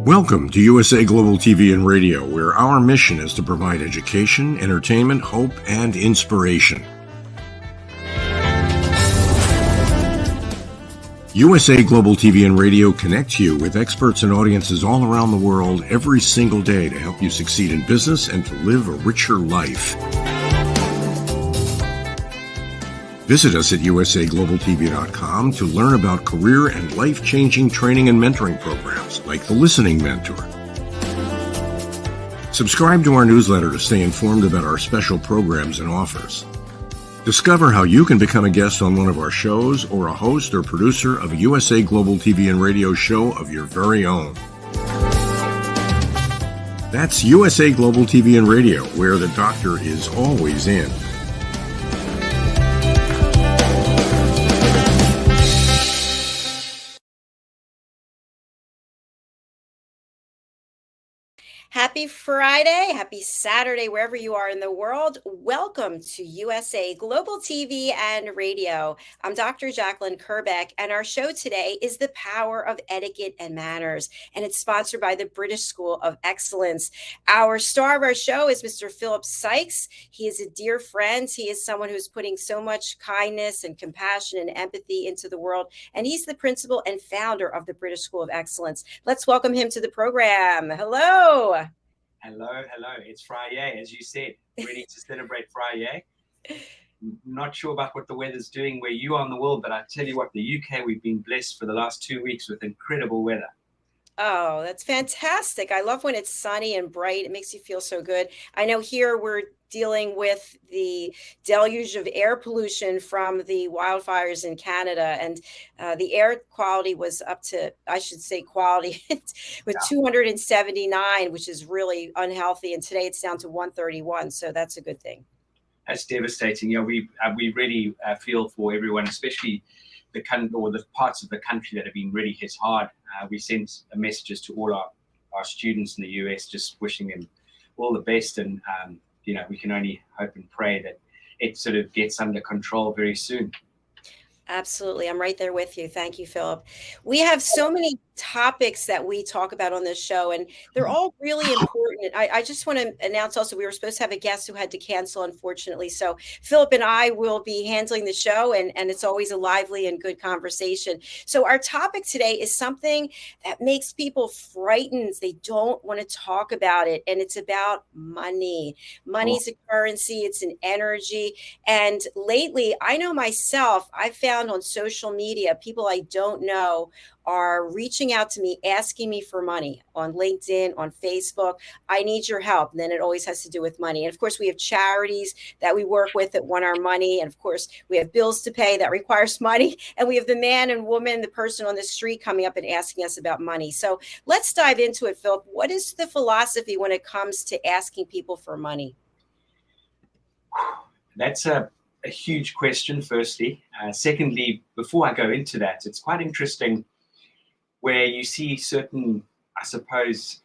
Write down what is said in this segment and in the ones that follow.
Welcome to USA Global TV and Radio, where our mission is to provide education, entertainment, hope, and inspiration. USA Global TV and Radio connects you with experts and audiences all around the world every single day to help you succeed in business and to live a richer life. Visit us at usaglobaltv.com to learn about career and life-changing training and mentoring programs like the Listening Mentor. Subscribe to our newsletter to stay informed about our special programs and offers. Discover how you can become a guest on one of our shows or a host or producer of a USA Global TV and Radio show of your very own. That's USA Global TV and Radio, where the doctor is always in. Happy Friday, happy Saturday, wherever you are in the world. Welcome to USA Global TV and Radio. I'm Dr. Jacalyn Kerbeck, and our show today is The Power of Etiquette and Manners, and it's sponsored by the British School of Excellence. Our star of our show is Mr. Philip SYKES. He is a dear friend. He is someone who's putting so much kindness and compassion and empathy into the world, and he's the principal and founder of the British School of Excellence. Let's welcome him to the program. Hello. Hello. It's Friday, as you said, ready to celebrate Friday. Not sure about what the weather's doing where you are in the world, but I tell you what, the UK, we've been blessed for the last 2 weeks with incredible weather. Oh, that's fantastic. I love when it's sunny and bright. It makes you feel so good. I know here we're dealing with the deluge of air pollution from the wildfires in Canada, and the air quality was up to, I should say quality, with 279, which is really unhealthy. And today it's down to 131. So that's a good thing. That's devastating. You know, we really feel for everyone, especially the parts of the country that have been really hit hard. We sent messages to all our students in the US, just wishing them all the best. And, we can only hope and pray that it sort of gets under control very soon. Absolutely. I'm right there with you. Thank you, Philip. We have so many topics that we talk about on this show, and they're all really important. I just want to announce also, we were supposed to have a guest who had to cancel, unfortunately. So Philip and I will be handling the show, and it's always a lively and good conversation. So our topic today is something that makes people frightened. They don't want to talk about it, and it's about money. Money's a currency. It's an energy. And lately, I know myself, I found on social media, people I don't know are reaching out to me, asking me for money on LinkedIn, on Facebook. I need your help. And then it always has to do with money. And of course, we have charities that we work with that want our money. And of course, we have bills to pay that requires money. And we have the man and woman, the person on the street coming up and asking us about money. So let's dive into it, Philip. What is the philosophy when it comes to asking people for money? That's a huge question, firstly. Secondly, before I go into that, it's quite interesting where you see certain, I suppose,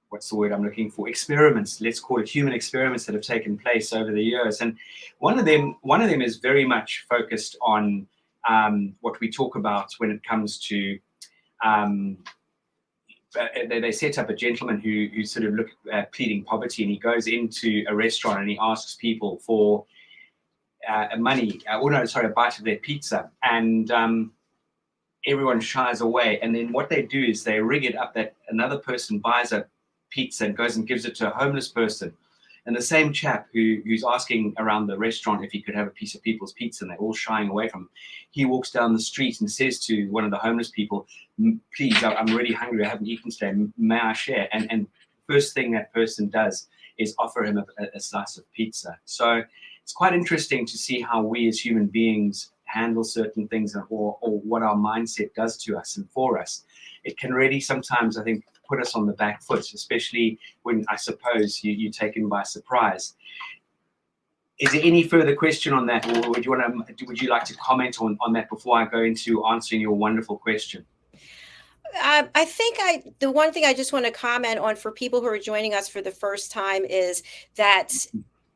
what's the word I'm looking for? Experiments, let's call it human experiments that have taken place over the years. And one of them is very much focused on what we talk about when it comes to, they set up a gentleman who sort of look at pleading poverty, and he goes into a restaurant and he asks people for a bite of their pizza. And everyone shies away, and then what they do is they rig it up that another person buys a pizza and goes and gives it to a homeless person, and the same chap who's asking around the restaurant if he could have a piece of people's pizza, and they're all shying away from him, he walks down the street and says to one of the homeless people, please, I'm really hungry, I haven't eaten today, may I share? And first thing that person does is offer him a slice of pizza. So it's quite interesting to see how we as human beings handle certain things, or what our mindset does to us and for us. It can really sometimes, I think, put us on the back foot, especially when, I suppose, you're taken by surprise. Is there any further question on that, or would you like to comment on that before I go into answering your wonderful question? I think the one thing I just want to comment on for people who are joining us for the first time is that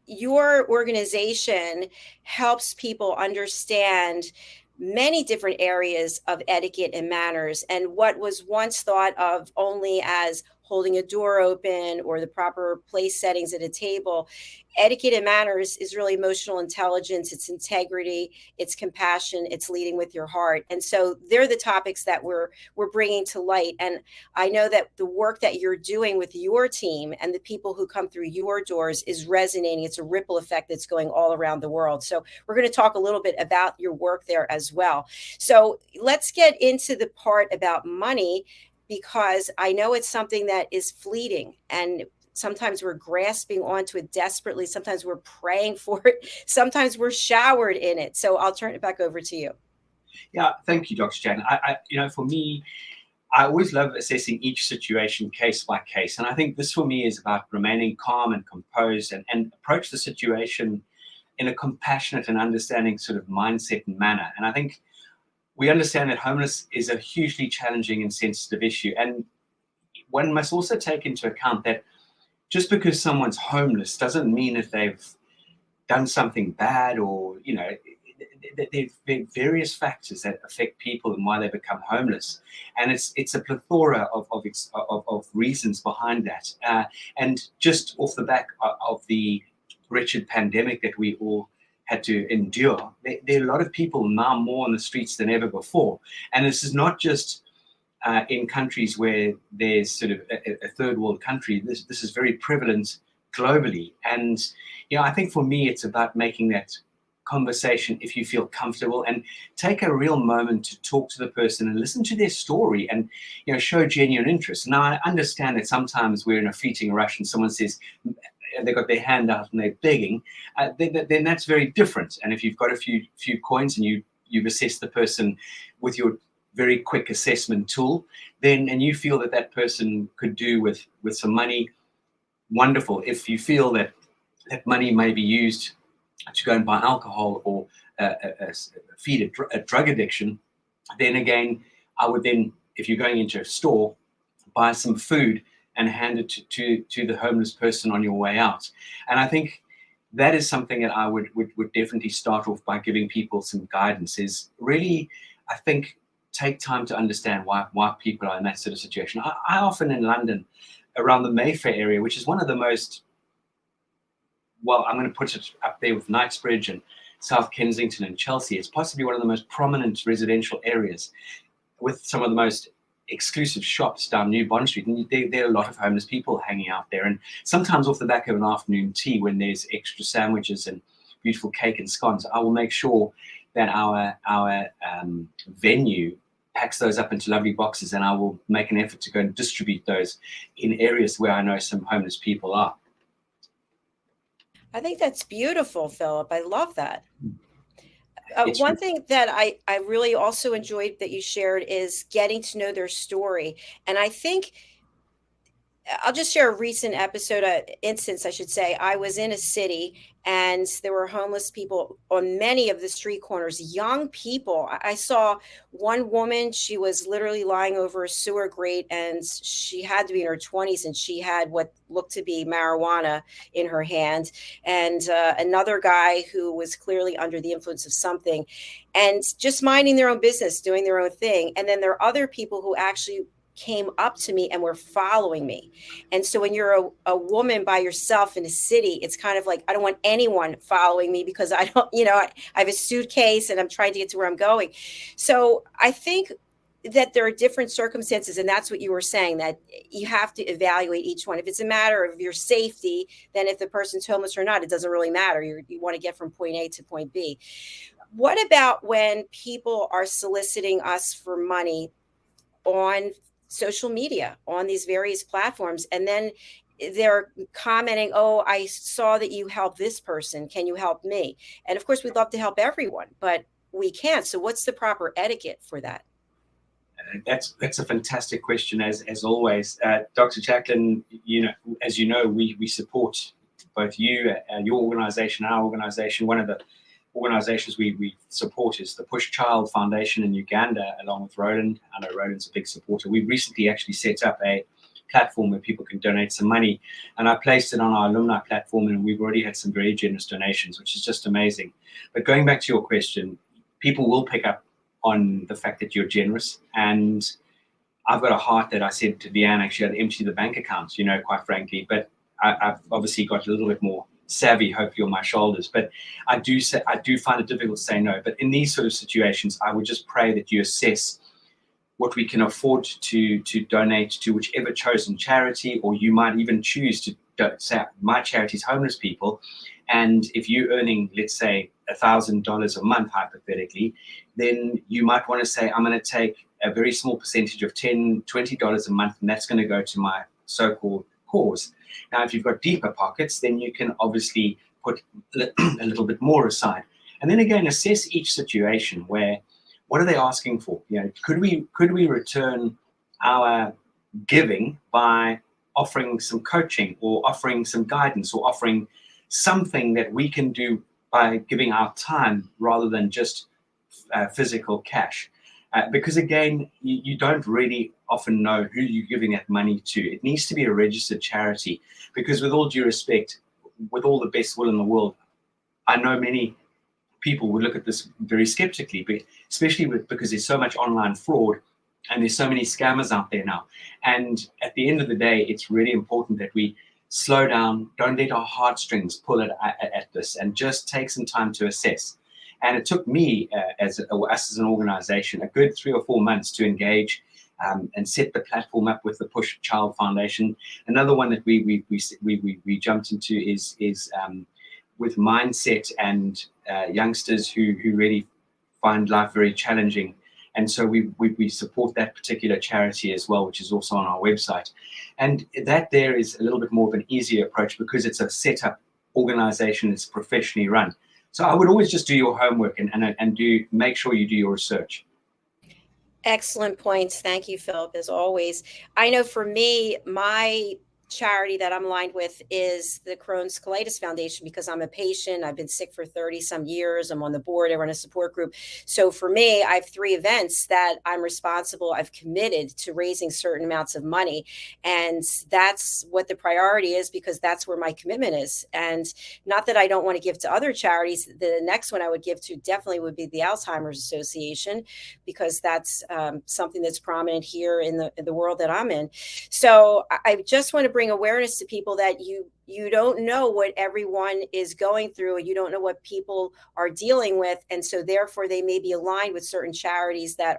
your organization helps people understand many different areas of etiquette and manners. And what was once thought of only as holding a door open or the proper place settings at a table, etiquette and manners is really emotional intelligence, it's integrity, it's compassion, it's leading with your heart. And so they're the topics that we're bringing to light. And I know that the work that you're doing with your team and the people who come through your doors is resonating. It's a ripple effect that's going all around the world. So we're going to talk a little bit about your work there as well. So let's get into the part about money, because I know it's something that is fleeting, and sometimes we're grasping onto it desperately. Sometimes we're praying for it. Sometimes we're showered in it. So I'll turn it back over to you. Yeah, thank you, Dr. Jan. For me, I always love assessing each situation case by case. And I think this for me is about remaining calm and composed and approach the situation in a compassionate and understanding sort of mindset and manner. And I think we understand that homeless is a hugely challenging and sensitive issue. And one must also take into account that just because someone's homeless doesn't mean that they've done something bad, or, there are various factors that affect people and why they become homeless. And it's a plethora of reasons behind that. And just off the back of the wretched pandemic that we all had to endure, there are a lot of people now more on the streets than ever before. And this is not just in countries where there's sort of a third world country. This is very prevalent globally. And, I think for me, it's about making that conversation, if you feel comfortable, and take a real moment to talk to the person and listen to their story and, show genuine interest. Now, I understand that sometimes we're in a fleeting rush and someone says, they've got their hand out and they're begging, then that's very different. And if you've got a few coins and you've assessed the person with your very quick assessment tool, and you feel that person could do with some money, wonderful. If you feel that money may be used to go and buy alcohol or feed a drug addiction, then again, I would then, if you're going into a store, buy some food and hand it to the homeless person on your way out. And I think that is something that I would definitely start off by giving people some guidance, is really, I think, take time to understand why people are in that sort of situation. I often in London, around the Mayfair area, which is one of the most, well, I'm going to put it up there with Knightsbridge and South Kensington and Chelsea. It's possibly one of the most prominent residential areas with some of the most exclusive shops down New Bond Street. And there are a lot of homeless people hanging out there. And sometimes off the back of an afternoon tea, when there's extra sandwiches and beautiful cake and scones, I will make sure that our venue packs those up into lovely boxes, and I will make an effort to go and distribute those in areas where I know some homeless people are. I think that's beautiful, Philip. I love that. One thing that I really also enjoyed that you shared is getting to know their story. And I think I'll just share a recent instance, I should say. I was in a city and there were homeless people on many of the street corners, young people. I saw one woman, she was literally lying over a sewer grate, and she had to be in her 20s, and she had what looked to be marijuana in her hand. And another guy who was clearly under the influence of something and just minding their own business, doing their own thing. And then there are other people who actually came up to me and were following me. And so when you're a woman by yourself in a city, it's kind of like, I don't want anyone following me because I don't, I have a suitcase and I'm trying to get to where I'm going. So I think that there are different circumstances, and that's what you were saying, that you have to evaluate each one. If it's a matter of your safety, then if the person's homeless or not, it doesn't really matter. You want to get from point A to point B. What about when people are soliciting us for money on social media, on these various platforms, and then they're commenting, oh, I saw that you helped this person, can you help me? And of course, we'd love to help everyone, but we can't. So what's the proper etiquette for that? That's a fantastic question, as always. Dr. Jacalyn, as you know, we support both you, your organization, our organization. One of the organizations we support is the Push Child Foundation in Uganda, along with Roland. I know Roland's a big supporter. We recently actually set up a platform where people can donate some money, and I placed it on our alumni platform, and we've already had some very generous donations, which is just amazing. But going back to your question, people will pick up on the fact that you're generous. And I've got a heart that I said to Leanne, actually, I'd empty the bank accounts, quite frankly. But I've obviously got a little bit more savvy, hopefully, on my shoulders. But I do find it difficult to say no. But in these sort of situations, I would just pray that you assess what we can afford to donate to whichever chosen charity, or you might even choose to say, my charity is homeless people. And if you're earning, let's say, $1,000 a month, hypothetically, then you might want to say, I'm going to take a very small percentage of $10, $20 a month, and that's going to go to my so-called cause. Now, if you've got deeper pockets, then you can obviously put a little bit more aside. And then again, assess each situation where, what are they asking for? Could we return our giving by offering some coaching, or offering some guidance, or offering something that we can do by giving our time rather than just physical cash? Because again, you don't really often know who you're giving that money to. It needs to be a registered charity, because with all due respect, with all the best will in the world, I know many people would look at this very skeptically, but especially because there's so much online fraud and there's so many scammers out there now. And at the end of the day, it's really important that we slow down, don't let our heartstrings pull at this, and just take some time to assess. And it took me, us as an organization, a good 3 or 4 months to engage and set the platform up with the Push Child Foundation. Another one that we jumped into is with mindset and youngsters who really find life very challenging. And so we support that particular charity as well, which is also on our website. And that there is a little bit more of an easier approach, because it's a set-up organization, it's professionally run. So I would always just do your homework and make sure you do your research. Excellent points. Thank you, Philip, as always. I know for me, my charity that I'm aligned with is the Crohn's Colitis Foundation, because I'm a patient. I've been sick for 30 some years. I'm on the board. I run a support group. So for me, I have 3 events that I'm responsible. I've committed to raising certain amounts of money. And that's what the priority is, because that's where my commitment is. And not that I don't want to give to other charities. The next one I would give to definitely would be the Alzheimer's Association, because that's something that's prominent here in the world that I'm in. So I just want to bring awareness to people that you don't know what everyone is going through, and you don't know what people are dealing with. And so therefore they may be aligned with certain charities that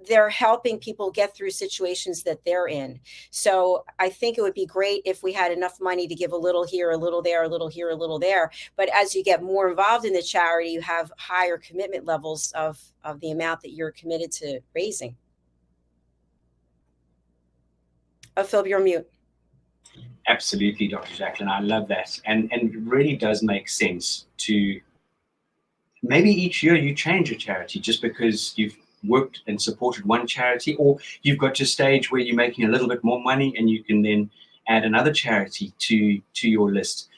they're helping people get through situations that they're in. So I think it would be great if we had enough money to give a little here, a little there, a little here, a little there. But as you get more involved in the charity, you have higher commitment levels of the amount that you're committed to raising. Philip, you're on mute. Absolutely, Dr. Jacalyn. I love that. And it really does make sense to maybe each year you change a charity just because you've worked and supported one charity, or you've got to a stage where you're making a little bit more money and you can then add another charity to your list.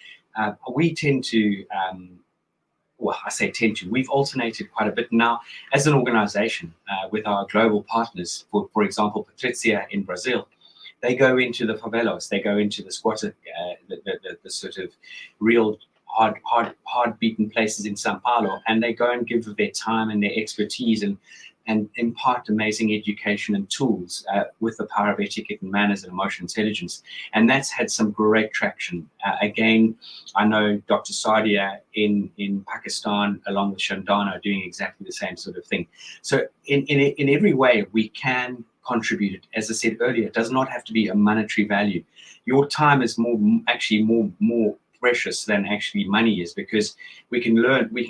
We tend to, we've alternated quite a bit now as an organization with our global partners. For example, Patrizia in Brazil. They go into the favelas, they go into the squatter, the sort of real hard beaten places in Sao Paulo, and they go and give of their time and their expertise and impart amazing education and tools with the power of etiquette and manners and emotional intelligence. And that's had some great traction. Again, I know Dr. Sadia in Pakistan, along with Shandana, are doing exactly the same sort of thing. So in every way we can contribute it. As I said earlier, it does not have to be a monetary value. Your time is more precious than actually money is, because we can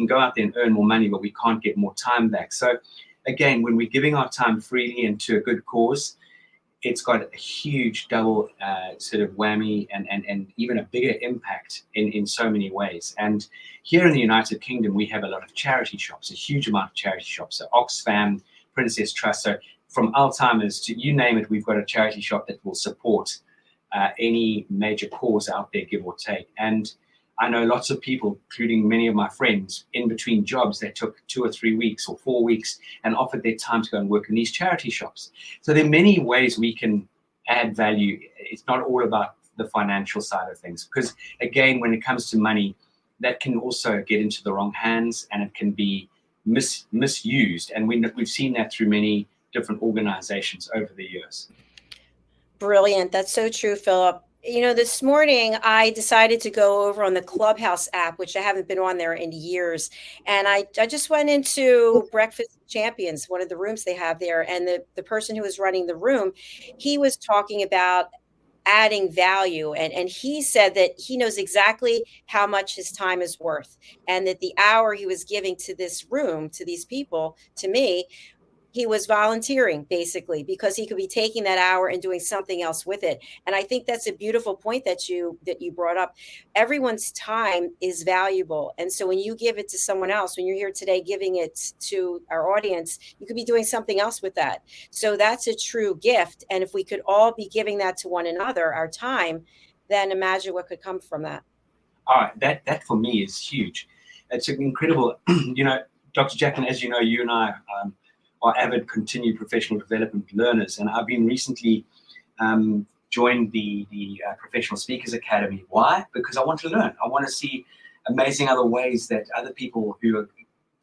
go out there and earn more money, but we can't get more time back. So again, when we're giving our time freely into a good cause, it's got a huge double sort of whammy and even a bigger impact in so many ways. And here in the United Kingdom, we have a lot of charity shops, a huge amount of charity shops. So Oxfam, Princess Trust. So from Alzheimer's to you name it, we've got a charity shop that will support any major cause out there, give or take. And I know lots of people, including many of my friends, in between jobs, they took 2 or 3 weeks or 4 weeks and offered their time to go and work in these charity shops. So there are many ways we can add value. It's not all about the financial side of things, because again, when it comes to money, that can also get into the wrong hands and it can be misused, and we've seen that through many different organizations over the years. Brilliant. That's so true, Philip. You know, this morning I decided to go over on the Clubhouse app, which I haven't been on there in years. And I just went into Breakfast with Champions, one of the rooms they have there. And the person who was running the room, he was talking about adding value. And he said that he knows exactly how much his time is worth. And that the hour he was giving to this room, to these people, to me, he was volunteering basically because he could be taking that hour and doing something else with it. And I think that's a beautiful point that you brought up. Everyone's time is valuable, and so when you give it to someone else, when you're here today giving it to our audience, you could be doing something else with that. So that's a true gift, and if we could all be giving that to one another, our time, then imagine what could come from that. That for me is huge. It's incredible. You know, Dr. Jacalyn, as you know, you and I are avid continued professional development learners, and I've been recently joined the Professional Speakers Academy. Why? Because I want to learn. I want to see amazing other ways that other people who are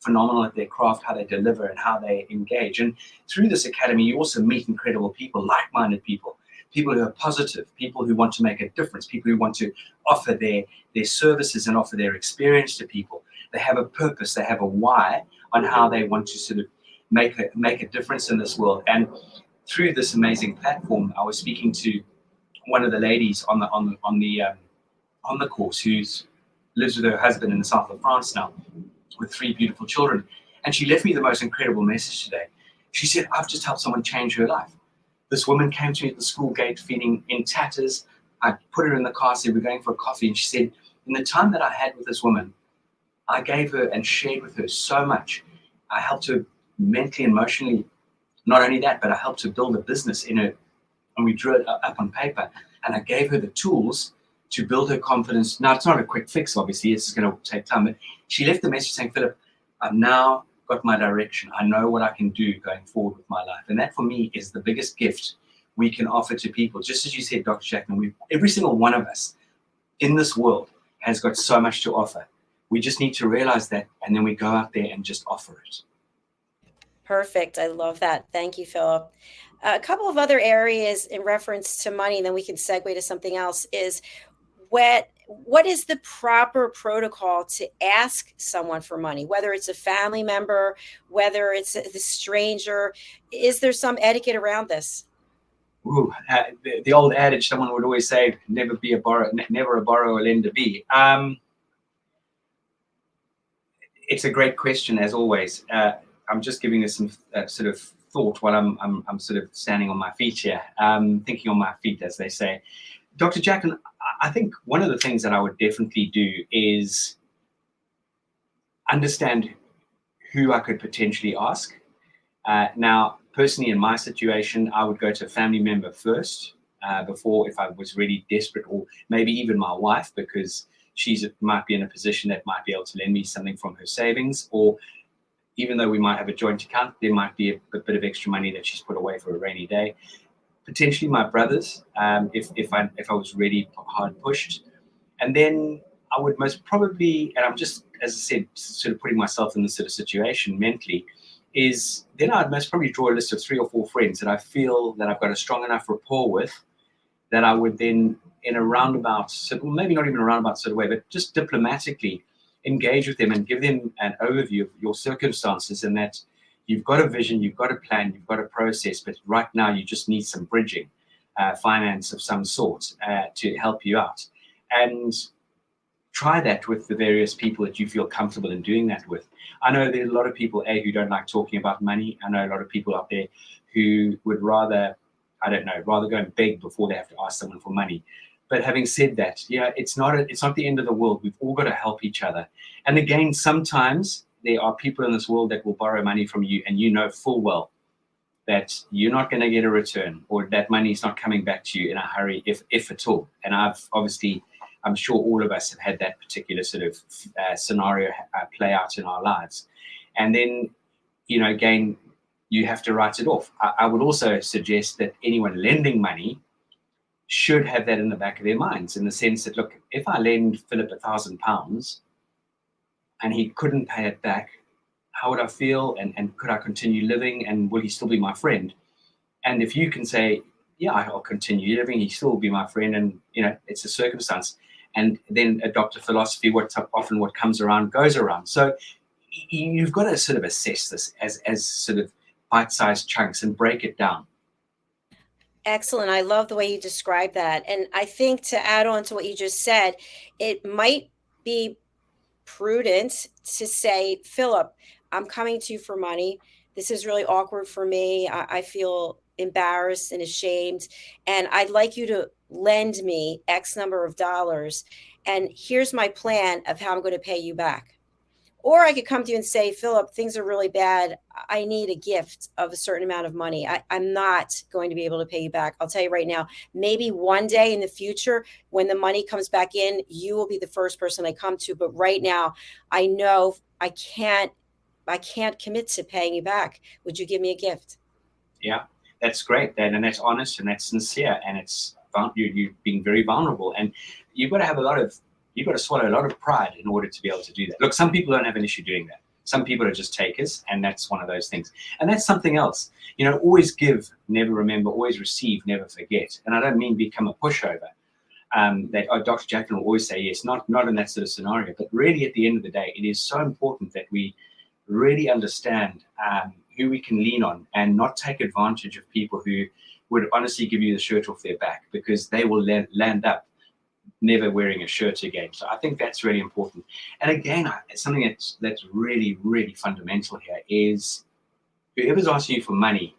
phenomenal at their craft, how they deliver and how they engage. And through this academy, you also meet incredible people, like-minded people, people who are positive, people who want to make a difference, people who want to offer their services and offer their experience to people. They have a purpose, they have a why on how they want to sort of make a difference in this world. And through this amazing platform, I was speaking to one of the ladies on the course who lives with her husband in the south of France now, with 3 beautiful children, and she left me the most incredible message today. She said, "I've just helped someone change her life. This woman came to me at the school gate feeling in tatters. I put her in the car, said we're going for a coffee, and she said, in the time that I had with this woman, I gave her and shared with her so much. I helped her mentally, emotionally. Not only that, but I helped her build a business in her, and we drew it up on paper. And I gave her the tools to build her confidence. Now, it's not a quick fix, obviously. It's going to take time. But she left the message saying, Philip, I've now got my direction. I know what I can do going forward with my life. And that, for me, is the biggest gift we can offer to people. Just as you said, Dr. Jacalyn, every single one of us in this world has got so much to offer. We just need to realize that, and then we go out there and just offer it. Perfect. I love that. Thank you, Philip. A couple of other areas in reference to money, and then we can segue to something else, is what is the proper protocol to ask someone for money, whether it's a family member, whether it's a stranger? Is there some etiquette around this? Ooh, the old adage, someone would always say, never a borrower, lender be. It's a great question, as always. I'm just giving this some sort of thought while I'm sort of standing on my feet here, thinking on my feet, as they say. Dr. Jacalyn, I think one of the things that I would definitely do is understand who I could potentially ask. Now, personally, in my situation, I would go to a family member first before, if I was really desperate, or maybe even my wife, because might be in a position that might be able to lend me something from her savings, or even though we might have a joint account, there might be a bit of extra money that she's put away for a rainy day. Potentially my brothers, if I was really hard pushed. And then I would most probably, and I'm just, as I said, sort of putting myself in this sort of situation mentally, is then I'd most probably draw a list of 3 or 4 friends that I feel that I've got a strong enough rapport with, that I would then, in a roundabout, maybe not even a roundabout sort of way, but just diplomatically engage with them and give them an overview of your circumstances, and that you've got a vision, you've got a plan, you've got a process, but right now you just need some bridging finance of some sort to help you out. And try that with the various people that you feel comfortable in doing that with. I know there's a lot of people, who don't like talking about money. I know a lot of people out there who would rather go and beg before they have to ask someone for money. But having said that, it's not the end of the world. We've all got to help each other. And again, sometimes there are people in this world that will borrow money from you, and you know full well that you're not going to get a return, or that money is not coming back to you in a hurry, if at all. And I'm sure all of us have had that particular sort of scenario play out in our lives. And then, again, you have to write it off. I would also suggest that anyone lending money should have that in the back of their minds, in the sense that, look, if I lend Philip £1,000 and he couldn't pay it back, how would I feel, and could I continue living, and will he still be my friend? And if you can say, yeah, I'll continue living, he still will be my friend, and it's a circumstance, and then adopt a philosophy, often what comes around goes around. So you've got to sort of assess this as sort of bite-sized chunks and break it down. Excellent. I love the way you describe that. And I think to add on to what you just said, it might be prudent to say, Philip, I'm coming to you for money. This is really awkward for me. I feel embarrassed and ashamed. And I'd like you to lend me X number of dollars. And here's my plan of how I'm going to pay you back. Or I could come to you and say, Philip, things are really bad. I need a gift of a certain amount of money. I'm not going to be able to pay you back. I'll tell you right now, maybe one day in the future, when the money comes back in, you will be the first person I come to. But right now, I know I can't commit to paying you back. Would you give me a gift? Yeah, that's great. And that's honest, and that's sincere, and it's you being very vulnerable. And you've got to swallow a lot of pride in order to be able to do that. Look, some people don't have an issue doing that. Some people are just takers, and that's one of those things. And that's something else. Always give, never remember, always receive, never forget. And I don't mean become a pushover. Dr. Jacalyn will always say, yes, not in that sort of scenario, but really at the end of the day, it is so important that we really understand who we can lean on and not take advantage of people who would honestly give you the shirt off their back, because they will land up never wearing a shirt again. So I think that's really important. And again, something that's really, really fundamental here is whoever's asking you for money,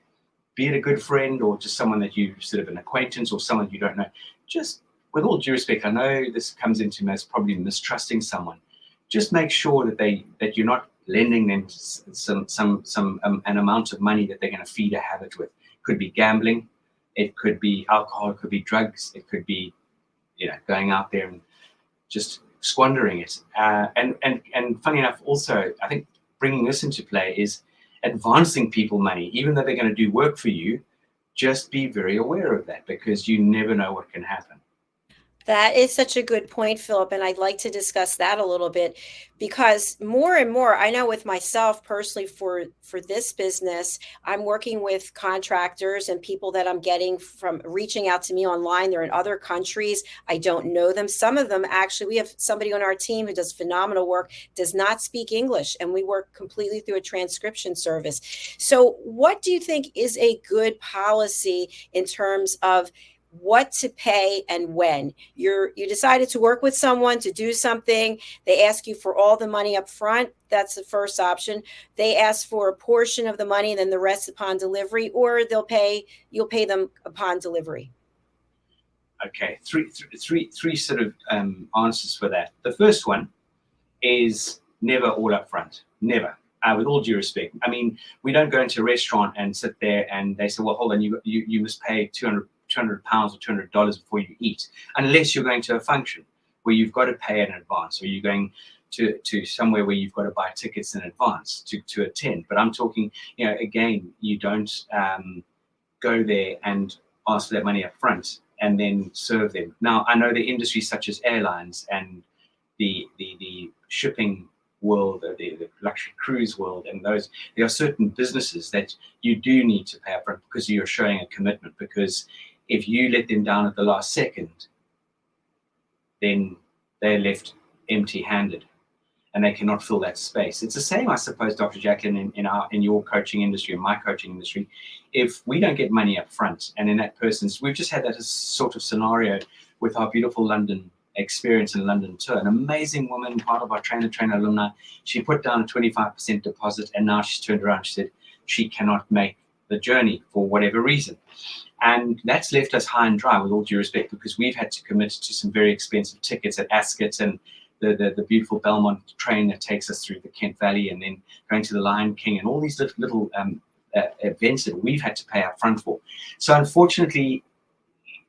be it a good friend or just someone that you sort of an acquaintance or someone you don't know, just with all due respect, I know this comes into most probably mistrusting someone. Just make sure that you're not lending them an amount of money that they're going to feed a habit with. It could be gambling, it could be alcohol, it could be drugs, it could be going out there and just squandering it. And funny enough, also, I think bringing this into play is advancing people money, even though they're going to do work for you. Just be very aware of that, because you never know what can happen. That is such a good point, Philip. And I'd like to discuss that a little bit, because more and more, I know with myself personally for this business, I'm working with contractors and people that I'm getting from reaching out to me online. They're in other countries. I don't know them. Some of them, actually, we have somebody on our team who does phenomenal work, does not speak English, and we work completely through a transcription service. So what do you think is a good policy in terms of what to pay and when? You decided to work with someone to do something. They ask you for all the money up front. That's the first option. They ask for a portion of the money and then the rest upon delivery, or you'll pay them upon delivery. Okay, three sort of answers for that. The first one is never all up front. Never. With all due respect. I mean, we don't go into a restaurant and sit there and they say, well, hold on, you must pay £200 or $200 before you eat, unless you're going to a function where you've got to pay in advance, or you're going to somewhere where you've got to buy tickets in advance to attend. But I'm talking, again, you don't go there and ask for that money up front and then serve them. Now, I know the industries such as airlines and the shipping world, the luxury cruise world, and there are certain businesses that you do need to pay up front because you're showing a commitment. Because if you let them down at the last second, then they're left empty-handed and they cannot fill that space. It's the same, I suppose, Dr. Jacalyn, in your coaching industry, in my coaching industry. If we don't get money up front, and in that person's, we've just had that sort of scenario with our beautiful London experience in London tour. An amazing woman, part of our trainer alumni. She put down a 25% deposit, and now she's turned around. She said she cannot make the journey for whatever reason. And that's left us high and dry, with all due respect, because we've had to commit to some very expensive tickets at Ascot and the beautiful Belmont train that takes us through the Kent Valley, and then going to the Lion King, and all these little events that we've had to pay up front for. So unfortunately,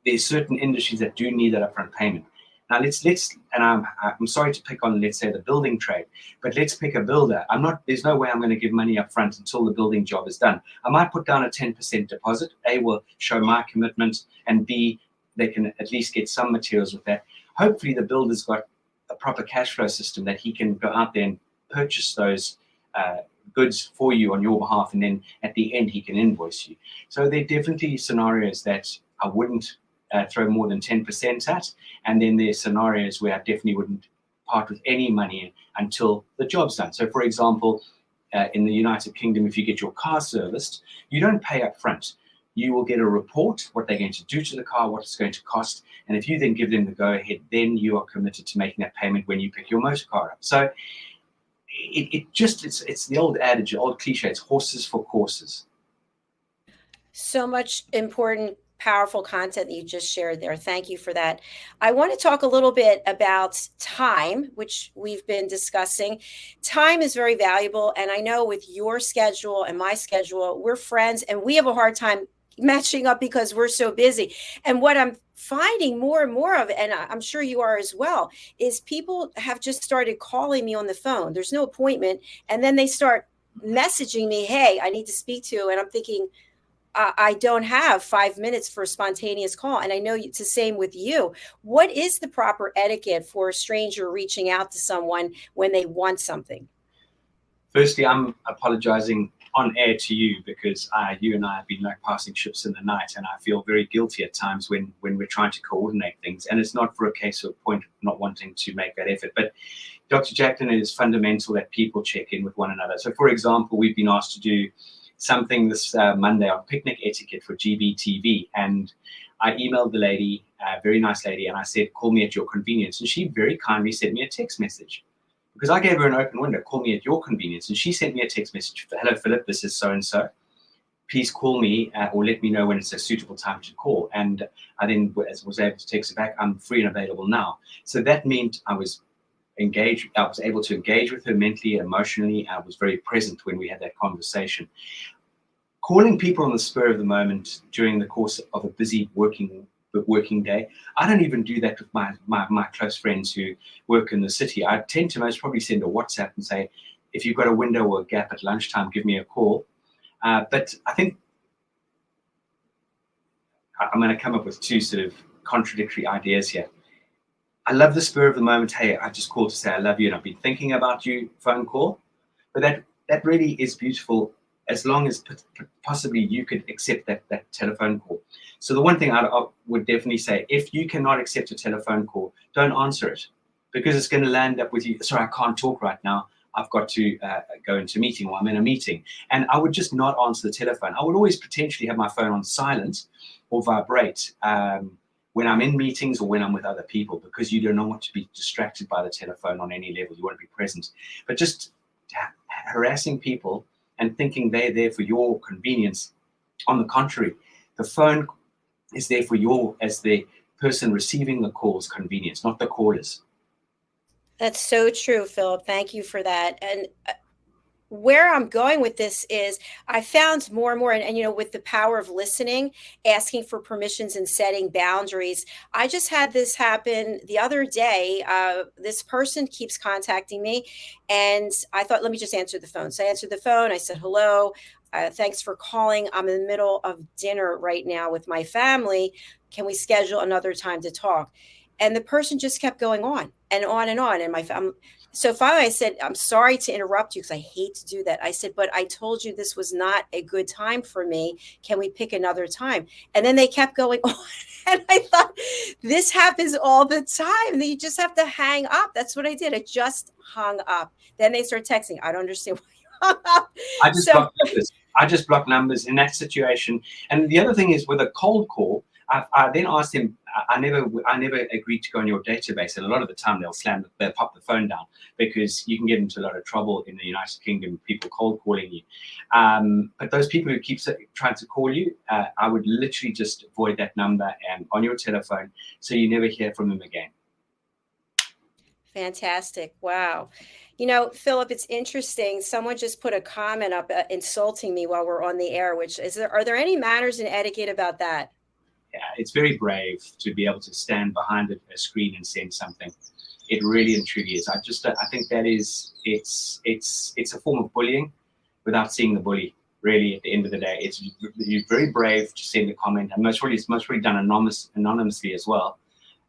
there's certain industries that do need that upfront payment. Now let's and I'm sorry to pick on, let's say, the building trade, but let's pick a builder. There's no way I'm going to give money up front until the building job is done. I might put down a 10% deposit. A, will show my commitment, and B, they can at least get some materials with that. Hopefully the builder's got a proper cash flow system that he can go out there and purchase those goods for you on your behalf, and then at the end he can invoice you. So there are definitely scenarios that I wouldn't throw more than 10% at, and then there are scenarios where I definitely wouldn't part with any money until the job's done. So for example, in the United Kingdom, if you get your car serviced, you don't pay up front. You will get a report, what they're going to do to the car, what it's going to cost. And if you then give them the go-ahead, then you are committed to making that payment when you pick your motor car up. So it's the old adage, the old cliche, it's horses for courses. So much important, powerful content that you just shared there. Thank you for that. I want to talk a little bit about time, which we've been discussing. Time is very valuable. And I know with your schedule and my schedule, we're friends and we have a hard time matching up because we're so busy. And what I'm finding more and more of, and I'm sure you are as well, is people have just started calling me on the phone. There's no appointment. And then they start messaging me, hey, I need to speak to you. And I'm thinking, I don't have 5 minutes for a spontaneous call. And I know it's the same with you. What is the proper etiquette for a stranger reaching out to someone when they want something? Firstly, I'm apologizing on air to you because you and I have been like passing ships in the night, and I feel very guilty at times when we're trying to coordinate things. And it's not for a case of point of not wanting to make that effort. But Dr. Jacalyn, it is fundamental that people check in with one another. So for example, we've been asked to do something this Monday on picnic etiquette for GBTV, and I emailed the lady, a very nice lady, and I said, call me at your convenience. And she very kindly sent me a text message because I gave her an open window, call me at your convenience. And she sent me a text message, hello Philip, this is so-and-so. Please call me or let me know when it's a suitable time to call. And I then was able to text her back, I'm free and available now. So that meant I was engaged. I was able to engage with her mentally, emotionally. I was very present when we had that conversation. Calling people on the spur of the moment during the course of a busy working day, I don't even do that with my close friends who work in the city. I tend to most probably send a WhatsApp and say, if you've got a window or a gap at lunchtime, give me a call. But I think I'm going to come up with two sort of contradictory ideas here. I love the spur of the moment. Hey, I just called to say I love you and I've been thinking about you phone call. But that really is beautiful as long as possibly you could accept that telephone call. So the one thing I would definitely say, if you cannot accept a telephone call, don't answer it because it's going to land up with you. Sorry, I can't talk right now. I've got to go into a meeting or I'm in a meeting. And I would just not answer the telephone. I would always potentially have my phone on silent or vibrate when I'm in meetings or when I'm with other people, because you don't want to be distracted by the telephone on any level. You want to be present. But just harassing people and thinking they're there for your convenience. On the contrary, the phone is there for your, as the person receiving the call's convenience, not the caller's. That's so true, Philip. Thank you for that. And where I'm going with this is I found more and more, and you know, with the power of listening, asking for permissions and setting boundaries. I just had this happen the other day. This person keeps contacting me and I thought, let me just answer the phone. So I answered the phone. I said, hello, thanks for calling. I'm in the middle of dinner right now with my family. Can we schedule another time to talk? And the person just kept going on and on and on. And so finally I said, I'm sorry to interrupt you because I hate to do that. I said, but I told you this was not a good time for me. Can we pick another time? And then they kept going on. And I thought, this happens all the time. You just have to hang up. That's what I did. I just hung up. Then they start texting. I don't understand why you hung up. I just block numbers in that situation. And the other thing is with a cold call, I then asked him, I never agreed to go on your database. And a lot of the time they'll pop the phone down because you can get into a lot of trouble in the United Kingdom, people cold calling you. But those people who keep trying to call you, I would literally just avoid that number and on your telephone so you never hear from them again. Fantastic. Wow. You know, Philip, it's interesting. Someone just put a comment up insulting me while we're on the air, are there any manners and etiquette about that? Yeah, it's very brave to be able to stand behind a screen and send something. It really and truly is. I think that it's a form of bullying without seeing the bully. Really, at the end of the day, you're very brave to send a comment, and most probably done anonymously as well.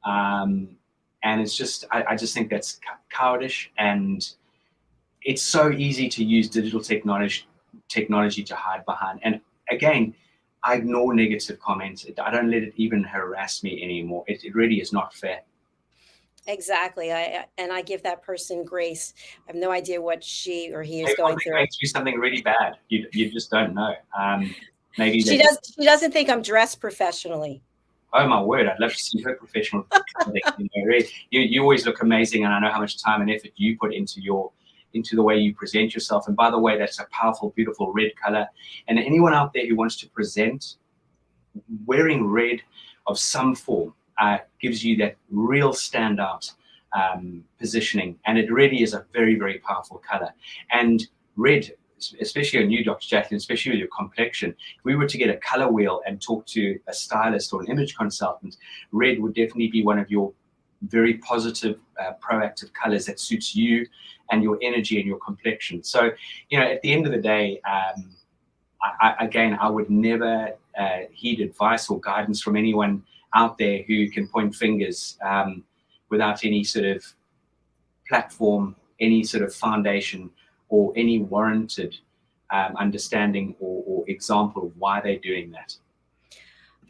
And it's just, I just think that's cowardice, and it's so easy to use digital technology to hide behind. And again, I ignore negative comments. I don't let it even harass me anymore. It really is not fair. Exactly. I give that person grace. I have no idea what she or he is Maybe going they're through. going through something really bad. You just don't know. Maybe She doesn't think I'm dressed professionally. Oh my word! I'd love to see her professional. Really, you always look amazing, and I know how much time and effort you put into the way you present yourself. And by the way, that's a powerful, beautiful red color. And anyone out there who wants to present wearing red of some form gives you that real standout positioning, and it really is a very, very powerful color. And red, especially on you, Dr. Jacalyn, especially with your complexion, if we were to get a color wheel and talk to a stylist or an image consultant, red would definitely be one of your very positive, proactive colors that suits you and your energy and your complexion. So, at the end of the day, I would never heed advice or guidance from anyone out there who can point fingers without any sort of platform, any sort of foundation, or any warranted understanding or example of why they're doing that.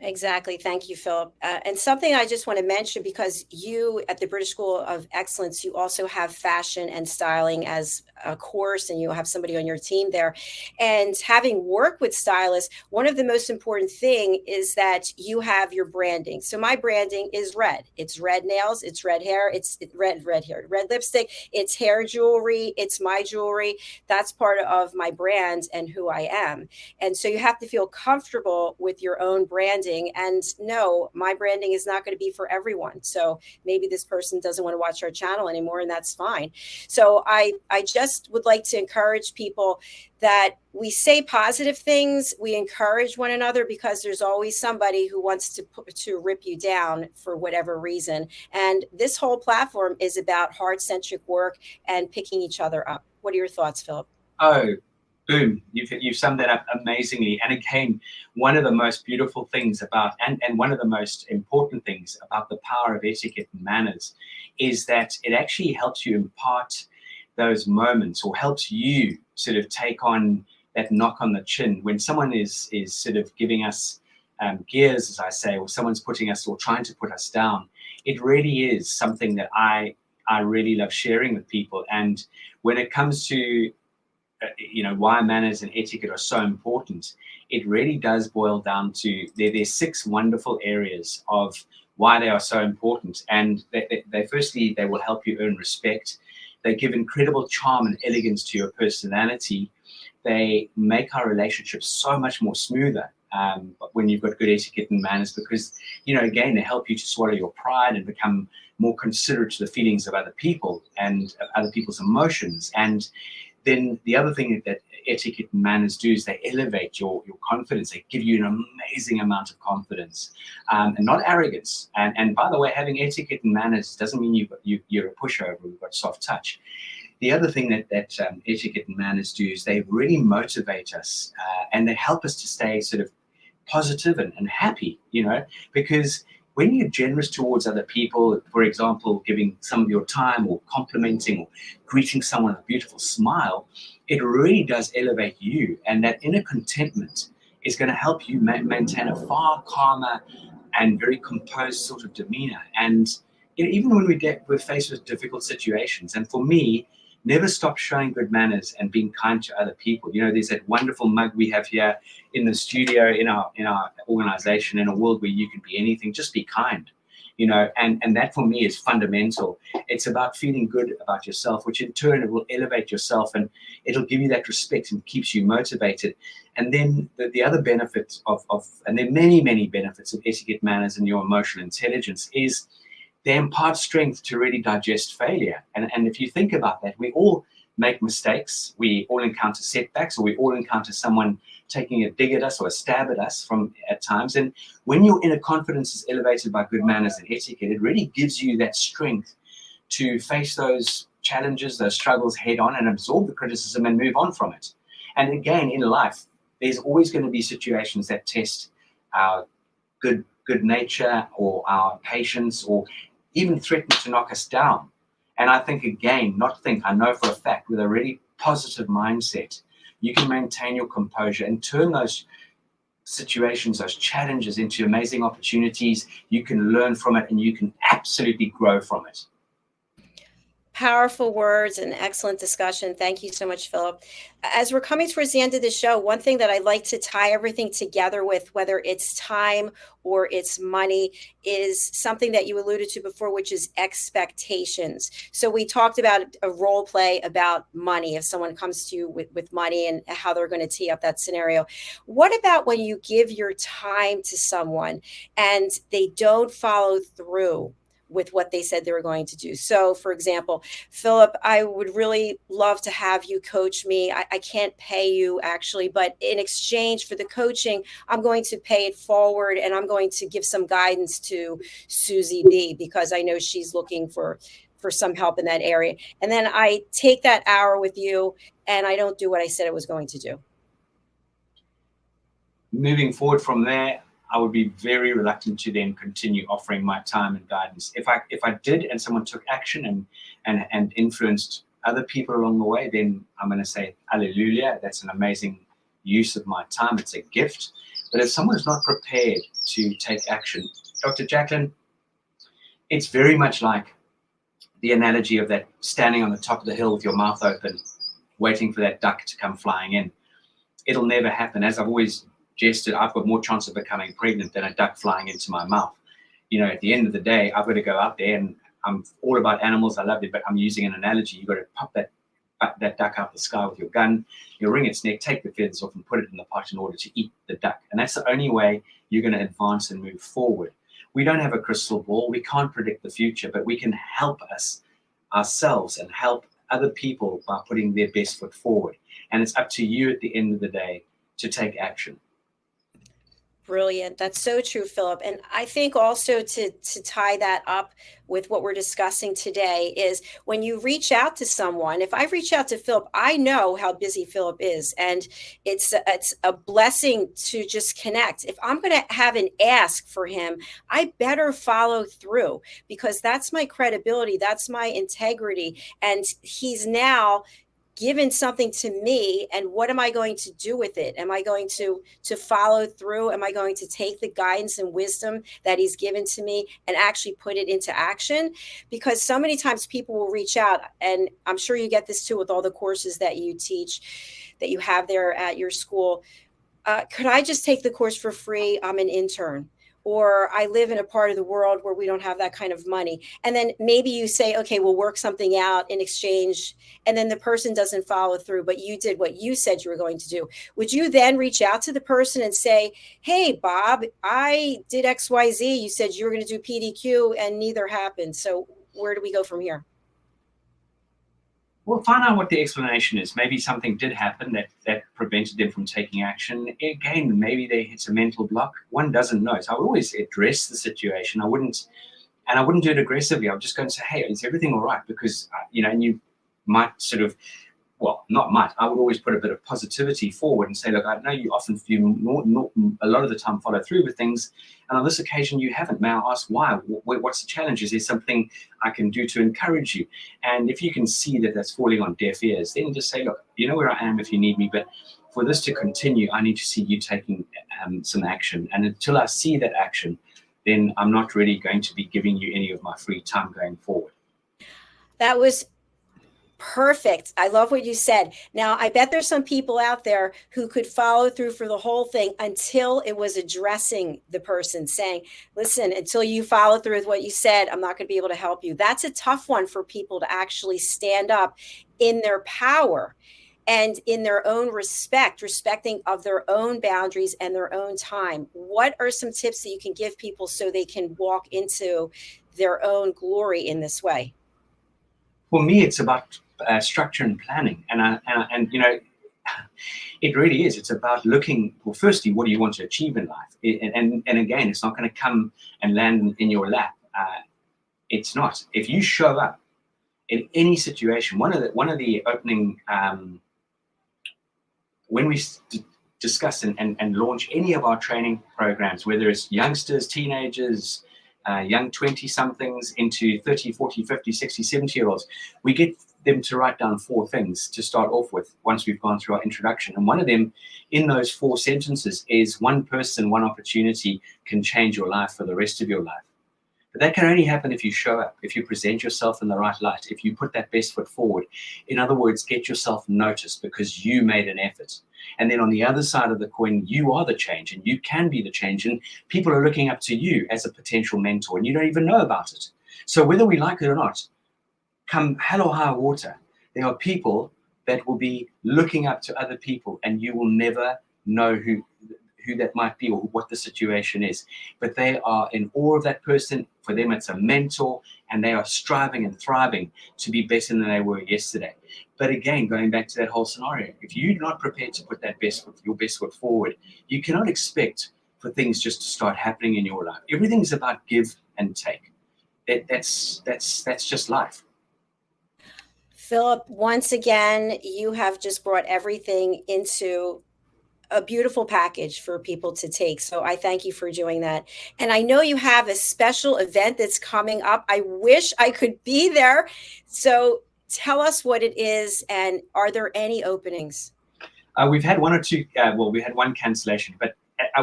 Exactly. Thank you, Philip. And something I just want to mention, because you at the British School of Excellence, you also have fashion and styling as a course, and you have somebody on your team there. And having worked with stylists, one of the most important thing is that you have your branding. So my branding is red. It's red nails, it's red hair, it's red hair, red lipstick, it's hair jewelry, it's my jewelry. That's part of my brand and who I am. And so you have to feel comfortable with your own branding. And no, my branding is not going to be for everyone. So maybe this person doesn't want to watch our channel anymore, and that's fine. So I just would like to encourage people that we say positive things, we encourage one another, because there's always somebody who wants to rip you down for whatever reason. And this whole platform is about heart-centric work and picking each other up. What are your thoughts, Philip? Oh, boom. You've summed that up amazingly. And again, one of the most beautiful things about, and one of the most important things about the power of etiquette and manners is that it actually helps you impart those moments, or helps you sort of take on that knock on the chin when someone is sort of giving us gears, as I say, or someone's putting us or trying to put us down. It really is something that I really love sharing with people. And when it comes to why manners and etiquette are so important, it really does boil down to there's 6 wonderful areas of why they are so important. And they firstly, they will help you earn respect. They give incredible charm and elegance to your personality. They make our relationships so much more smoother when you've got good etiquette and manners, because, again, they help you to swallow your pride and become more considerate to the feelings of other people and other people's emotions. And then the other thing that etiquette and manners do is they elevate your confidence. They give you an amazing amount of confidence and not arrogance. And by the way, having etiquette and manners doesn't mean you're a pushover, you've got soft touch. The other thing that etiquette and manners do is they really motivate us and they help us to stay sort of positive and happy, because when you're generous towards other people, for example, giving some of your time or complimenting or greeting someone with a beautiful smile, it really does elevate you. And that inner contentment is going to help you maintain a far calmer and very composed sort of demeanor. And even when we're faced with difficult situations, and for me, never stop showing good manners and being kind to other people. There's that wonderful mug we have here in the studio, in our organization, in a world where you can be anything, just be kind, and that for me is fundamental. It's about feeling good about yourself, which in turn it will elevate yourself and it'll give you that respect and keeps you motivated. And then the other benefit and there are many, many benefits of etiquette, manners, and your emotional intelligence is they impart strength to really digest failure. And if you think about that, we all make mistakes, we all encounter setbacks, or we all encounter someone taking a dig at us or a stab at us at times. And when your inner confidence is elevated by good manners and etiquette, it really gives you that strength to face those challenges, those struggles head on, and absorb the criticism and move on from it. And again, in life, there's always going to be situations that test our good nature or our patience, or even threaten to knock us down. And I think, again, I know for a fact, with a really positive mindset, you can maintain your composure and turn those situations, those challenges into amazing opportunities. You can learn from it and you can absolutely grow from it. Powerful words and excellent discussion. Thank you so much, Philip. As we're coming towards the end of the show, one thing that I'd like to tie everything together with, whether it's time or it's money, is something that you alluded to before, which is expectations. So we talked about a role play about money. If someone comes to you with money and how they're going to tee up that scenario. What about when you give your time to someone and they don't follow through with what they said they were going to do? So, for example, Philip, I would really love to have you coach me. I can't pay you actually, but in exchange for the coaching, I'm going to pay it forward and I'm going to give some guidance to Susie B because I know she's looking for some help in that area. And then I take that hour with you and I don't do what I said I was going to do. Moving forward from there, I would be very reluctant to then continue offering my time and guidance. If I did and someone took action and influenced other people along the way, then I'm going to say, hallelujah, that's an amazing use of my time. It's a gift. But if someone is not prepared to take action, Dr. Jacalyn, it's very much like the analogy of that standing on the top of the hill with your mouth open, waiting for that duck to come flying in. It'll never happen. As I've always jested, I've got more chance of becoming pregnant than a duck flying into my mouth. You know, at the end of the day, I've got to go out there, and I'm all about animals. I love it, but I'm using an analogy. You've got to pop that duck out the sky with your gun. You wring its neck, take the feathers off, and put it in the pot in order to eat the duck. And that's the only way you're going to advance and move forward. We don't have a crystal ball. We can't predict the future, but we can help ourselves and help other people by putting their best foot forward. And it's up to you at the end of the day to take action. Brilliant. That's so true, Philip. And I think also to tie that up with what we're discussing today is when you reach out to someone, if I reach out to Philip, I know how busy Philip is. And it's a blessing to just connect. If I'm going to have an ask for him, I better follow through because that's my credibility. That's my integrity. And he's now given something to me, and what am I going to do with it? Am I going to follow through? Am I going to take the guidance and wisdom that he's given to me and actually put it into action? Because so many times people will reach out, and I'm sure you get this too with all the courses that you teach, that you have there at your school. Could I just take the course for free? I'm an intern. Or I live in a part of the world where we don't have that kind of money. And then maybe you say, okay, we'll work something out in exchange. And then the person doesn't follow through, but you did what you said you were going to do. Would you then reach out to the person and say, hey, Bob, I did XYZ. You said you were going to do PDQ and neither happened. So where do we go from here? Well, find out what the explanation is. Maybe something did happen that prevented them from taking action. Again, maybe it's a mental block. One doesn't know. So I would always address the situation. I wouldn't do it aggressively. I would just go and say, hey, is everything all right? Because, and you might sort of, well, not might. I would always put a bit of positivity forward and say, look, I know you often a lot of the time follow through with things. And on this occasion, you haven't. May I ask why? What's the challenge? Is there something I can do to encourage you? And if you can see that that's falling on deaf ears, then just say, look, you know where I am if you need me. But for this to continue, I need to see you taking some action. And until I see that action, then I'm not really going to be giving you any of my free time going forward. That was perfect. I love what you said. Now, I bet there's some people out there who could follow through for the whole thing until it was addressing the person, saying, listen, until you follow through with what you said, I'm not going to be able to help you. That's a tough one for people to actually stand up in their power and in their own respecting of their own boundaries and their own time. What are some tips that you can give people so they can walk into their own glory in this way? For me, it's about structure and planning, and it really is. It's about looking. Well, firstly, what do you want to achieve in life? And again, it's not going to come and land in your lap. It's not. If you show up in any situation, one of the opening when we discuss and launch any of our training programs, whether it's youngsters, teenagers, young 20-somethings into 30, 40, 50, 60, 70-year-olds, we get them to write down 4 things to start off with once we've gone through our introduction. And one of them in those 4 sentences is one person, one opportunity can change your life for the rest of your life. But that can only happen if you show up, if you present yourself in the right light, if you put that best foot forward. In other words, get yourself noticed because you made an effort. And then on the other side of the coin, you are the change and you can be the change. And people are looking up to you as a potential mentor and you don't even know about it. So whether we like it or not, come hell or high water, there are people that will be looking up to other people and you will never know who that might be or what the situation is. But they are in awe of that person. For them, it's a mentor and they are striving and thriving to be better than they were yesterday. But again, going back to that whole scenario, if you're not prepared to put that your best foot forward, you cannot expect for things just to start happening in your life. Everything's about give and take. That's just life. Philip, once again, you have just brought everything into a beautiful package for people to take. So I thank you for doing that. And I know you have a special event that's coming up. I wish I could be there. So tell us what it is and are there any openings? We've had 1 or 2, we had 1 cancellation, but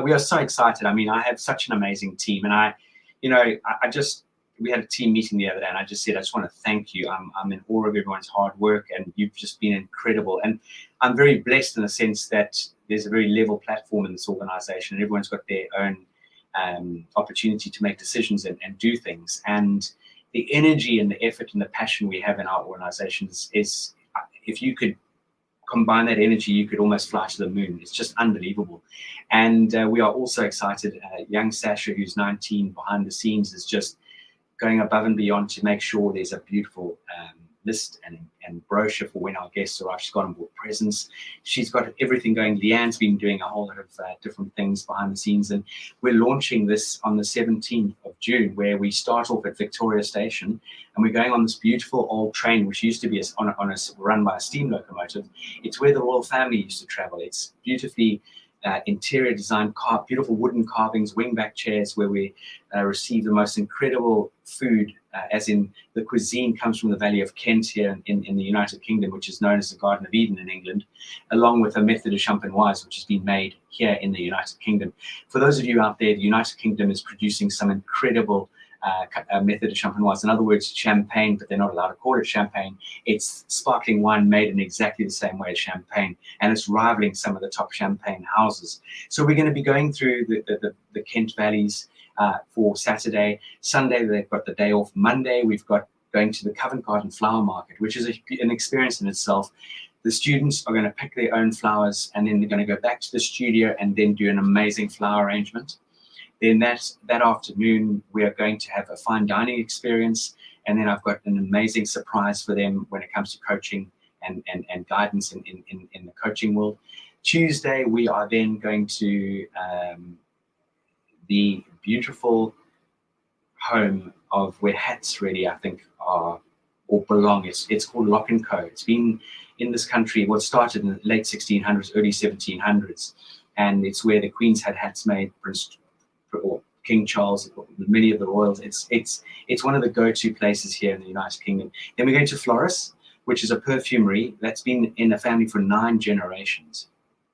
we are so excited. I mean, I have such an amazing team and we had a team meeting the other day and I just said, I just want to thank you. I'm in awe of everyone's hard work and you've just been incredible. And I'm very blessed in the sense that there's a very level platform in this organization and everyone's got their own opportunity to make decisions and do things. And the energy and the effort and the passion we have in our organizations is, if you could combine that energy, you could almost fly to the moon. It's just unbelievable. And we are also excited. Young Sasha, who's 19 behind the scenes, is just going above and beyond to make sure there's a beautiful list and brochure for when our guests arrive. She's got on board presents. She's got everything going. Leanne's been doing a whole lot of different things behind the scenes. And we're launching this on the 17th of June, where we start off at Victoria Station. And we're going on this beautiful old train, which used to be run by a steam locomotive. It's where the royal family used to travel. It's beautifully interior design, beautiful wooden carvings, wingback chairs, where we receive the most incredible food, as in the cuisine comes from the Valley of Kent here in the United Kingdom, which is known as the Garden of Eden in England, along with a method de champenoise, which has been made here in the United Kingdom. For those of you out there, the United Kingdom is producing some incredible method de champenoise. In other words, champagne, but they're not allowed to call it champagne. It's sparkling wine made in exactly the same way as champagne, and it's rivaling some of the top champagne houses. So we're going to be going through the Kent valleys for Saturday. Sunday, they've got the day off. Monday, we've got going to the Covent Garden Flower Market, which is an experience in itself. The students are going to pick their own flowers, and then they're going to go back to the studio and then do an amazing flower arrangement. Then that afternoon, we are going to have a fine dining experience. And then I've got an amazing surprise for them when it comes to coaching and guidance in the coaching world. Tuesday, we are then going to the beautiful home of where hats really, I think, are or belong. It's called Lock & Co. It's been in this country, well, it started in the late 1600s, early 1700s. And it's where the Queens had hats made, or King Charles, many of the royals. It's one of the go-to places here in the United Kingdom. Then we're going to Floris, which is a perfumery that's been in the family for 9 generations.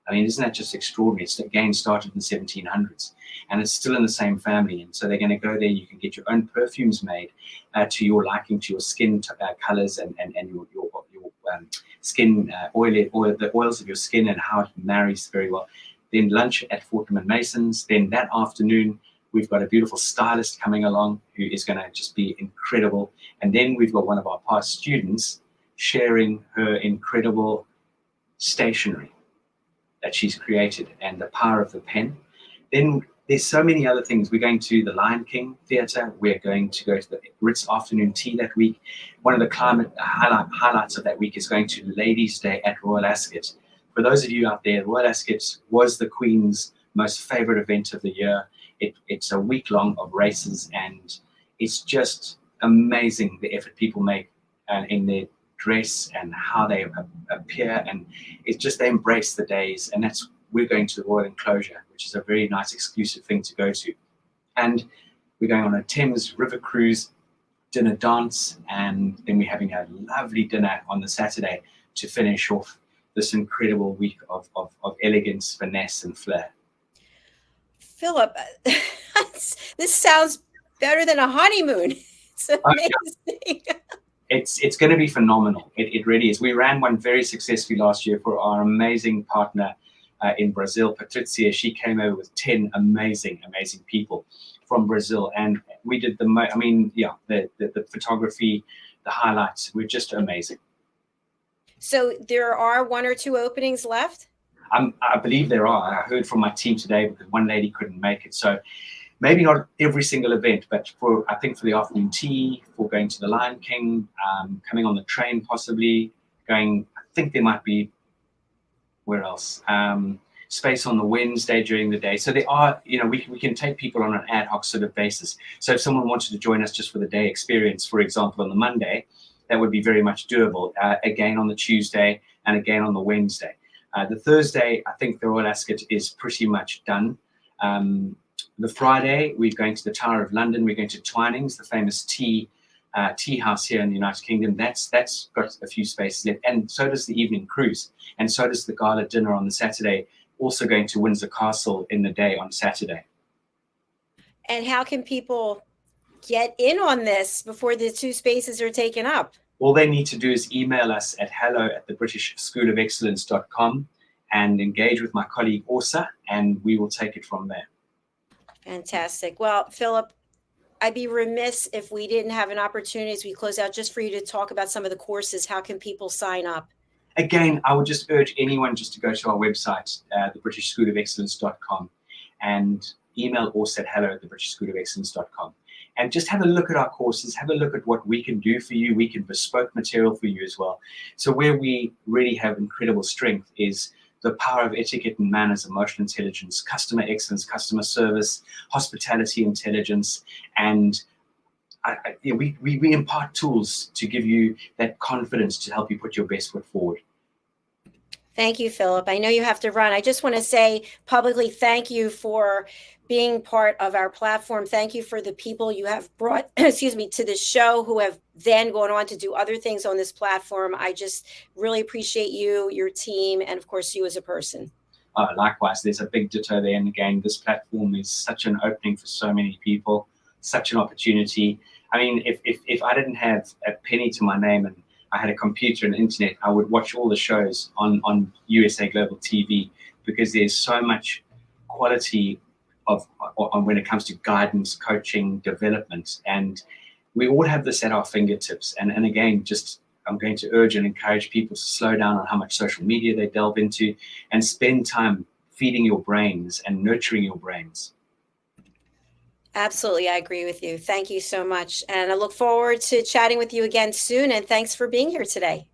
I mean, isn't that just extraordinary? It's again started in the 1700s, and it's still in the same family. And so they're going to go there. You can get your own perfumes made to your liking, to your skin colors and your skin oil, the oils of your skin and how it marries very well. Then lunch at Fortnum & Mason's. Then that afternoon, we've got a beautiful stylist coming along who is going to just be incredible. And then we've got one of our past students sharing her incredible stationery that she's created and the power of the pen. Then there's so many other things. We're going to the Lion King Theatre. We're going to go to the Ritz afternoon tea that week. One of the climate highlights of that week is going to Ladies' Day at Royal Ascot. For those of you out there, Royal Ascot was the Queen's most favorite event of the year. It's a week long of races, and it's just amazing the effort people make in their dress and how they appear, and it's just they embrace the days. And we're going to the Royal Enclosure, which is a very nice exclusive thing to go to. And we're going on a Thames River cruise dinner dance, and then we're having a lovely dinner on the Saturday to finish off this incredible week of elegance, finesse, and flair. Philip, this sounds better than a honeymoon. It's amazing. It's going to be phenomenal. It really is. We ran one very successfully last year for our amazing partner in Brazil, Patrizia. She came over with 10 amazing people from Brazil, and we did the photography, the highlights were just amazing. So there are 1 or 2 openings left? I believe there are. I heard from my team today because one lady couldn't make it. So maybe not every single event, but I think for the afternoon tea, for going to the Lion King, coming on the train possibly, I think there might be, where else? Space on the Wednesday during the day. So there are, we can take people on an ad hoc sort of basis. So if someone wanted to join us just for the day experience, for example, on the Monday, that would be very much doable. Again on the Tuesday and again on the Wednesday. The Thursday, I think the Royal Ascot is pretty much done. The Friday, we're going to the Tower of London. We're going to Twinings, the famous tea house here in the United Kingdom. That's got a few spaces left. And so does the evening cruise. And so does the gala dinner on the Saturday, also going to Windsor Castle in the day on Saturday. And how can people get in on this before the 2 spaces are taken up? All they need to do is email us at hello@thebritishschoolofexcellence.com and engage with my colleague Orsa, and we will take it from there. Fantastic. Well, Philip, I'd be remiss if we didn't have an opportunity as we close out just for you to talk about some of the courses. How can people sign up? Again, I would just urge anyone just to go to our website, thebritishschoolofexcellence.com, and email Orsa at hello@thebritishschoolofexcellence.com. And just have a look at our courses, have a look at what we can do for you. We can bespoke material for you as well. So where we really have incredible strength is the power of etiquette and manners, emotional intelligence, customer excellence, customer service, hospitality intelligence, and we impart tools to give you that confidence to help you put your best foot forward. Thank you, Philip. I know you have to run. I just want to say publicly thank you for being part of our platform. Thank you for the people you have brought, to the show who have then gone on to do other things on this platform. I just really appreciate you, your team, and of course you as a person. Likewise, there's a big ditto there. And again, this platform is such an opening for so many people, such an opportunity. I mean, if I didn't have a penny to my name and I had a computer and internet, I would watch all the shows on USA Global TV, because there's so much quality on when it comes to guidance, coaching, development, and we all have this at our fingertips. And again, I'm going to urge and encourage people to slow down on how much social media they delve into and spend time feeding your brains and nurturing your brains. Absolutely. I agree with you. Thank you so much. And I look forward to chatting with you again soon. And thanks for being here today.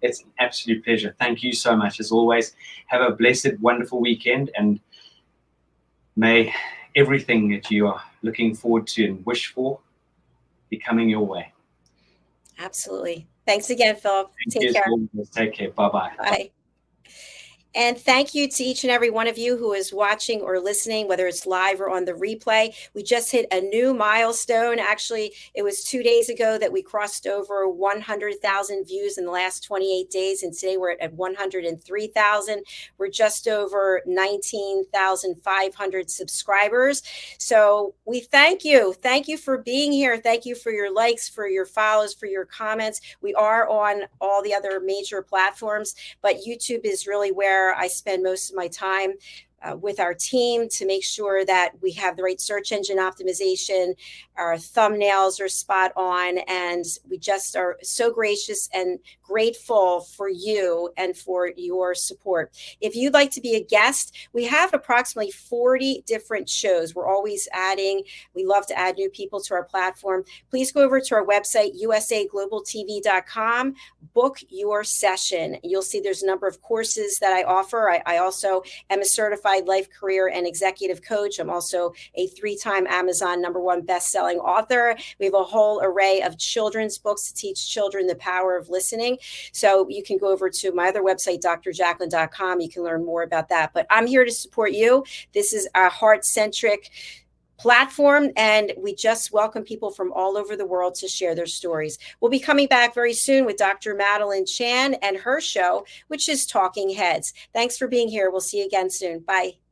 It's an absolute pleasure. Thank you so much. As always, have a blessed, wonderful weekend, and may everything that you are looking forward to and wish for be coming your way. Absolutely. Thanks again, Philip. Take care. Take care. Bye-bye. Bye. And thank you to each and every one of you who is watching or listening, whether it's live or on the replay. We just hit a new milestone. Actually, it was 2 days ago that we crossed over 100,000 views in the last 28 days. And today we're at 103,000. We're just over 19,500 subscribers. So we thank you. Thank you for being here. Thank you for your likes, for your follows, for your comments. We are on all the other major platforms, but YouTube is really where I spend most of my time with our team to make sure that we have the right search engine optimization, our thumbnails are spot on, and we just are so gracious and grateful for you and for your support. If you'd like to be a guest, we have approximately 40 different shows. We're always adding. We love to add new people to our platform. Please go over to our website, usaglobaltv.com, book your session. You'll see there's a number of courses that I offer. I also am a certified life, career, and executive coach. I'm also a 3-time Amazon #1 best-selling author. We have a whole array of children's books to teach children the power of listening. So you can go over to my other website, drjacalyn.com. You can learn more about that. But I'm here to support you. This is a heart-centric platform, and we just welcome people from all over the world to share their stories. We'll be coming back very soon with Dr. Madeline Chan and her show, which is Talking Heads. Thanks for being here. We'll see you again soon. Bye.